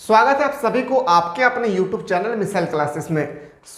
स्वागत है आप सभी को आपके अपने YouTube चैनल मिसाइल क्लासेस में।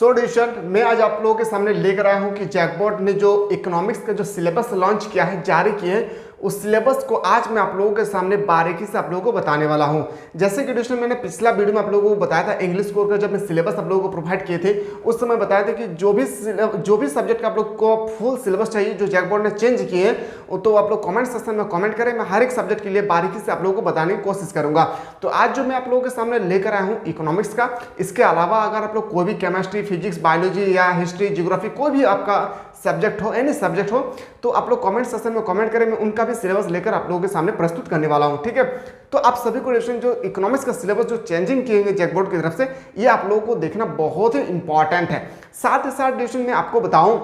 डिविजन मैं आज आप लोगों के सामने लेकर आया हूं कि जैकबोर्ड ने जो इकोनॉमिक्स का जो सिलेबस लॉन्च किया है, जारी किए हैं, उस सिलेबस को आज मैं आप लोगों के सामने बारीकी से आप लोगों को बताने वाला हूं। जैसे कि दोस्तों मैंने पिछला वीडियो में आप लोगों को बताया था, इंग्लिश कोर का जब मैं सिलेबस आप लोगों को प्रोवाइड किए थे, उस समय बताया था कि जो भी सब्जेक्ट का आप लोग को फुल सिलेबस चाहिए जो जैकबोर्ड ने चेंज किए हैं, तो आप लोग कमेंट सेक्शन में कमेंट करें। मैं हर एक सब्जेक्ट के लिए बारीकी से आप लोगों को बताने की कोशिश करूंगा। तो आज जो मैं आप लोगों के सामने लेकर आया हूँ इकोनॉमिक्स का, इसके अलावा अगर आप लोग कोई भी केमिस्ट्री, फिजिक्स, बायोलॉजी या हिस्ट्री, ज्योग्राफी कोई भी आपका सब्जेक्ट हो, एनी सब्जेक्ट हो, तो आप लोग कमेंट सेक्शन में कमेंट करें। मैं उनका भी सिलेबस लेकर आप लोगों के सामने प्रस्तुत करने वाला हूं, ठीक है। तो आप सभी को जो इकोनॉमिक्स का सिलेबस जो चेंजिंग किए गए जैकबोर्ड की तरफ से, ये आप लोगों को देखना बहुत ही इंपॉर्टेंट है। साथ ही साथ डिविजन में आपको बताऊं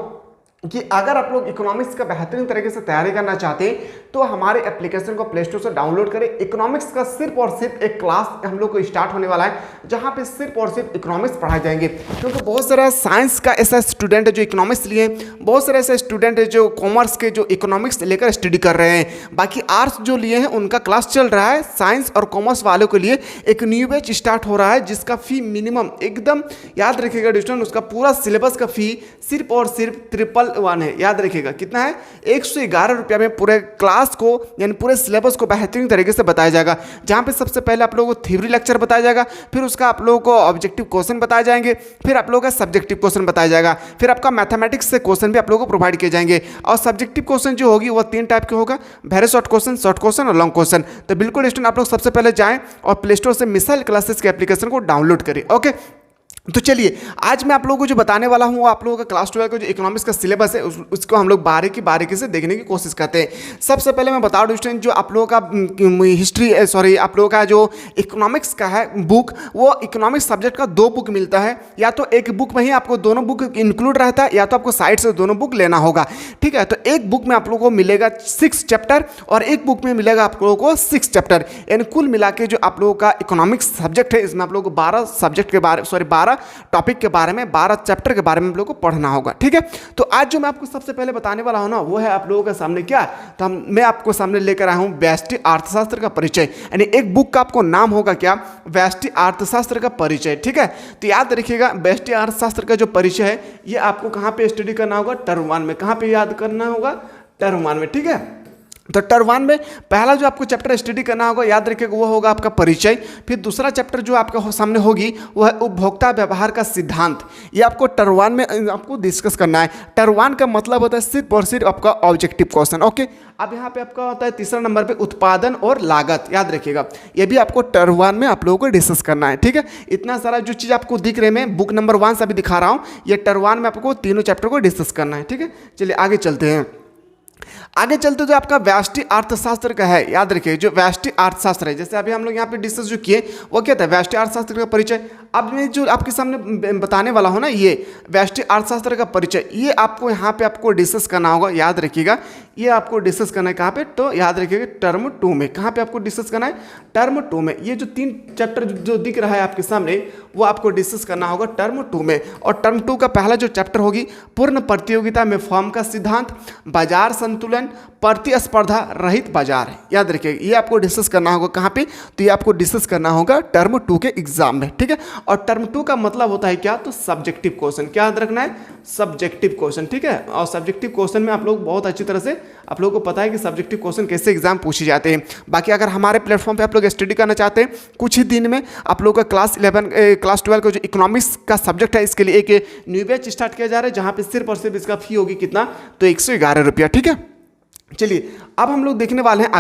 कि अगर आप लोग इकोनॉमिक्स का बेहतरीन तरीके से तैयारी करना चाहते हैं तो हमारे एप्लीकेशन को प्ले स्टोर से डाउनलोड करें। इकोनॉमिक्स का सिर्फ और सिर्फ एक क्लास हम लोग को स्टार्ट होने वाला है, जहां पे सिर्फ और सिर्फ इकोनॉमिक्स पढ़ाए जाएंगे। क्योंकि बहुत सारा साइंस का ऐसा स्टूडेंट है जो इकोनॉमिक्स लिए, बहुत सारे ऐसे स्टूडेंट है जो कॉमर्स के जो इकोनॉमिक्स लेकर स्टडी कर रहे हैं, बाकी आर्ट्स जो लिए हैं उनका क्लास चल रहा है। साइंस और कॉमर्स वालों के लिए एक न्यू बैच स्टार्ट हो रहा है, जिसका फी मिनिमम एकदम याद रखिएगा डिस्टेंट, उसका पूरा सिलेबस का फी सिर्फ और सिर्फ 111 है। याद रखिएगा कितना है, 111 रुपया में पूरे क्लास को यानी पूरे सिलेबस को बेहतरीन तरीके से बताया जाएगा। जहां पे सबसे पहले आप लोगों को थ्योरी लेक्चर बताया जाएगा, फिर उसका आप लोगों को ऑब्जेक्टिव क्वेश्चन बताए जाएंगे, फिर आप लोगों का सब्जेक्टिव क्वेश्चन बताया जाएगा, फिर आपका मैथमेटिक्स से क्वेश्चन भी आप लोगों को प्रोवाइड किए जाएंगे। और सब्जेक्टिव क्वेश्चन जो होगी वह 3 टाइप के होगा, वेरी शॉर्ट क्वेश्चन और लॉन्ग क्वेश्चन। तो बिल्कुल स्टूडेंट आप लोग सबसे पहले जाएं और प्ले स्टोर से मिसाइल क्लासेस के एप्लीकेशन को डाउनलोड करें। ओके, तो चलिए आज मैं आप लोगों को जो बताने वाला हूँ वो आप लोगों का क्लास 12 का जो इकोनॉमिक्स का सिलेबस है उसको हम लोग बारीकी से देखने की कोशिश करते हैं। सबसे पहले मैं बता दूं स्टूडेंट, जो आप लोगों का आप लोगों का जो इकोनॉमिक्स का है बुक, वो इकोनॉमिक्स सब्जेक्ट का 2 बुक मिलता है। या तो एक बुक में ही आपको दोनों बुक इंक्लूड रहता है, या तो आपको साइड से दोनों बुक लेना होगा, ठीक है। तो एक बुक में आप लोगों को मिलेगा 6 चैप्टर और एक बुक में मिलेगा आप लोगों को 6 चैप्टर, यानी कुल मिला के जो आप लोगों का इकोनॉमिक्स सब्जेक्ट है, इसमें आप लोगों को 12 सब्जेक्ट के बारे 12 टॉपिक के बारे में, 12 चैप्टर के बारे में आप लोगों को पढ़ना होगा, ठीक है। तो आज जो मैं आपको सबसे पहले बताने वाला हूं ना, वो है आप लोगों के सामने क्या, तो मैं आपको सामने लेकर आया हूं व्यष्टि अर्थशास्त्र का परिचय, यानी एक बुक का आपको नाम होगा क्या, व्यष्टि अर्थशास्त्र का परिचय, ठीक है। तो याद रखिएगा व्यष्टि अर्थशास्त्र का जो परिचय है ये आपको कहां पे स्टडी करना होगा, टर्म 1 में। कहां पे याद करना होगा, टर्म 1 में, ठीक है। तो टर्म 1 में पहला जो आपको चैप्टर स्टडी करना होगा, याद रखिएगा, वो होगा आपका परिचय। फिर दूसरा चैप्टर जो आपका सामने होगी वो है उपभोक्ता व्यवहार का सिद्धांत। ये आपको टर्म 1 में आपको डिस्कस करना है। टर्म 1 का मतलब होता है सिर्फ और सिर्फ आपका ऑब्जेक्टिव क्वेश्चन। ओके, अब यहाँ पे आपका होता है तीसरा नंबर पे उत्पादन और लागत। याद रखिएगा ये भी आपको टर्म 1 में आप लोगों को डिस्कस करना है, ठीक है। इतना सारा जो चीज़ आपको दिख रहे हैं, बुक नंबर 1 से अभी दिखा रहा हूँ, ये टर्म 1 में आपको तीनों चैप्टर को डिस्कस करना है, ठीक है। चलिए आगे चलते हैं। आगे चलते जो आपका व्यष्टि अर्थशास्त्र का है, याद रखिए जो व्यष्टि अर्थशास्त्र है, जैसे अभी हम लोग यहाँ पे डिस्कस जो किए वो क्या था, व्यष्टि अर्थशास्त्र का परिचय। अब मैं जो आपके सामने बताने वाला हूँ ना, ये व्यष्टि अर्थशास्त्र का परिचय, ये आपको यहाँ पे आपको डिस्कस करना होगा। याद रखिएगा ये आपको डिस्कस करना है कहाँ पे, तो याद रखिएगा टर्म 2 में। कहाँ पे आपको डिस्कस करना है, टर्म 2 में। ये जो 3 चैप्टर जो दिख रहा है आपके सामने, वो आपको डिस्कस करना होगा टर्म 2 में। और टर्म 2 का पहला जो चैप्टर होगी पूर्ण प्रतियोगिता में फर्म का सिद्धांत, बाजार संतुलन, प्रतिस्पर्धा रहित बाजार। याद रखिए ये आपको डिस्कस करना होगा कहाँ पे, तो ये आपको डिस्कस करना होगा टर्म 2 के एग्जाम में, ठीक है। और टर्म 2 का मतलब होता है क्या, तो सब्जेक्टिव क्वेश्चन। क्या याद रखना है, सब्जेक्टिव क्वेश्चन, ठीक है। और सब्जेक्टिव क्वेश्चन में आप लोग बहुत अच्छी तरह से आप लोगों को पता है कि सब्जेक्टिव क्वेश्चन कैसे एग्जाम पूछे जाते हैं। बाकी अगर हमारे प्लेटफॉर्म पे आप लोग स्टडी करना चाहते हैं, कुछ ही दिन में आप लोगों का क्लास 12 का जो इकोनॉमिक्स का सब्जेक्ट है, इसके लिए एक न्यू बैच स्टार्ट किया जा रहा है, जहाँ पे सिर्फ और सिर्फ इसका फी होगी कितना, तो 111 रुपया, ठीक है। चलिए अब हम लोग देखने वाले हैं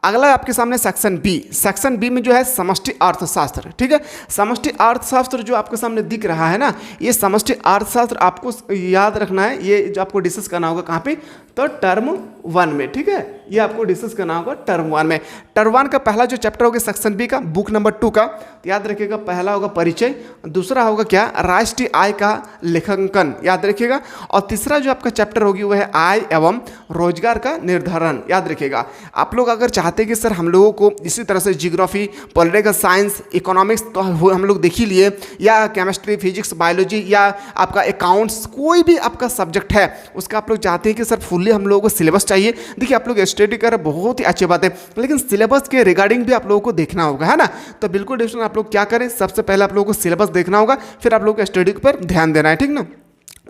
अगला आपके सामने सेक्शन बी में जो है समष्टि अर्थशास्त्र, ठीक है। समष्टि अर्थशास्त्र जो आपके सामने दिख रहा है ना, ये समष्टि अर्थशास्त्र आपको याद रखना है, ये जो आपको डिस्कस करना होगा कहाँ पे, तो टर्म 1 में, ठीक है। ये आपको डिस्कस करना होगा टर्म 1 में। टर्म 1 का पहला जो चैप्टर होगा सेक्शन बी का, बुक नंबर 2 का, तो याद रखिएगा पहला होगा परिचय, दूसरा होगा क्या, राष्ट्रीय आय का लेखांकन। याद रखिएगा। और तीसरा जो आपका चैप्टर होगी वो है आय एवं रोजगार का निर्धारण। याद रखिएगा आप लोग अगर चाहते हैं कि सर हम लोगों को इसी तरह से जियोग्राफी, पॉलिटिकल साइंस, इकोनॉमिक्स तो हम लोग देख ही लिए, या केमिस्ट्री, फिजिक्स, बायोलॉजी, या आपका अकाउंट्स, कोई भी आपका सब्जेक्ट है उसका आप लोग चाहते हैं कि सर फुल्ली हम लोगों को सिलेबस चाहिए, देखिए आप लोग स्टडी कर रहे हैं, बहुत ही अच्छी बात है, लेकिन सिलेबस के रिगार्डिंग भी आप लोगों को देखना होगा, है ना। तो बिल्कुल डिस्टूडेंट आप लोग क्या करें, सबसे पहले आप लोगों को सिलेबस देखना होगा, फिर आप लोगों को स्टडी पर ध्यान देना है, ठीक ना।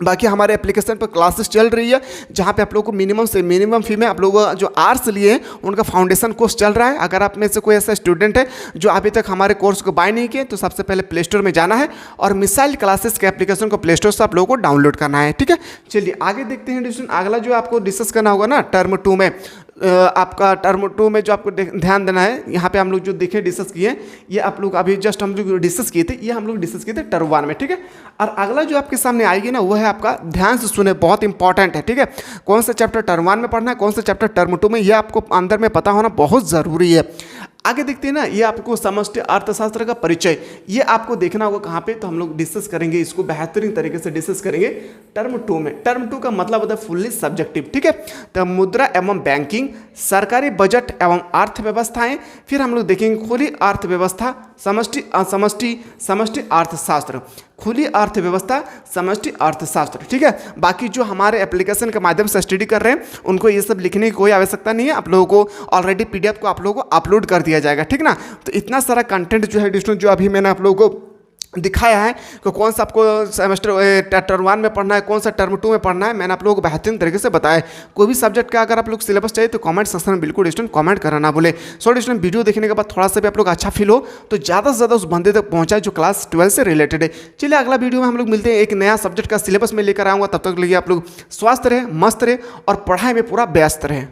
बाकी हमारे एप्लीकेशन पर क्लासेस चल रही है, जहाँ पे आप लोगों को मिनिमम से मिनिमम फी में आप लोग जो आर्ट्स लिए हैं उनका फाउंडेशन कोर्स चल रहा है। अगर आप में से कोई ऐसा स्टूडेंट है जो अभी तक हमारे कोर्स को बाय नहीं किए, तो सबसे पहले प्ले स्टोर में जाना है और मिसाइल क्लासेस के एप्लीकेशन को प्ले स्टोर से आप लोगों को डाउनलोड करना है, ठीक है। चलिए आगे देखते हैं डिस्कशन। अगला जो आपको डिस्कस करना होगा ना, टर्म 2 में आपका टर्म 2 में जो आपको ध्यान देना है, यहाँ पे हम लोग जो देखे डिस्कस किए, ये आप लोग अभी जस्ट हम लोग डिस्कस किए थे, ये हम लोग डिस्कस किए थे टर्म 1 में, ठीक है। और अगला जो आपके सामने आएगी ना, वो है आपका, ध्यान से सुने, बहुत इंपॉर्टेंट है, ठीक है। कौन सा चैप्टर टर्म 1 में पढ़ना है, कौन सा चैप्टर टर्म 2 में, ये आपको अंदर में पता होना बहुत ज़रूरी है। आगे देखते हैं ना, ये आपको समष्टि अर्थशास्त्र का परिचय, ये आपको देखना होगा कहाँ पे, तो हम लोग डिस्कस करेंगे इसको, बेहतरीन तरीके से डिस्कस करेंगे टर्म 2 में। टर्म 2 का मतलब होता है फुल्ली सब्जेक्टिव, ठीक है। तो मुद्रा एवं बैंकिंग, सरकारी बजट एवं अर्थव्यवस्थाएं, फिर हम लोग देखेंगे खुली अर्थव्यवस्था, समष्टि असमष्टि, समष्टि अर्थशास्त्र, खुली अर्थव्यवस्था, समष्टि अर्थशास्त्र, ठीक है। बाकी जो हमारे एप्लीकेशन के माध्यम से स्टडी कर रहे हैं उनको ये सब लिखने की कोई आवश्यकता नहीं है, आप लोगों को ऑलरेडी पीडीएफ को आप लोगों को अपलोड कर दिया जाएगा, ठीक ना। तो इतना सारा कंटेंट जो है डिस्टूडेंट, जो अभी मैंने आप लोगों को दिखाया है कि कौन सा आपको सेमेस्टर टर्म 1 में पढ़ना है, कौन सा टर्म 2 में पढ़ना है, मैंने आप लोगों को बेहतरीन तरीके से बताया है। कोई भी सब्जेक्ट का अगर आप लोग सिलेबस चाहिए तो कमेंट सेक्शन में बिल्कुल स्टूडेंट कमेंट करना ना बोले। सो स्टूडेंट वीडियो देखने के बाद थोड़ा सा भी आप लोग अच्छा फील हो तो ज़्यादा से ज़्यादा उस बंदे तक पहुँचाए जो क्लास 12 से रिलेटेड है। चलिए अगला वीडियो में हम लोग मिलते हैं, एक नया सब्जेक्ट का सिलेबस में लेकर आऊँगा। तब तक लिए आप लोग स्वस्थ रहे, मस्त रहे और पढ़ाई में पूरा व्यस्त रहे।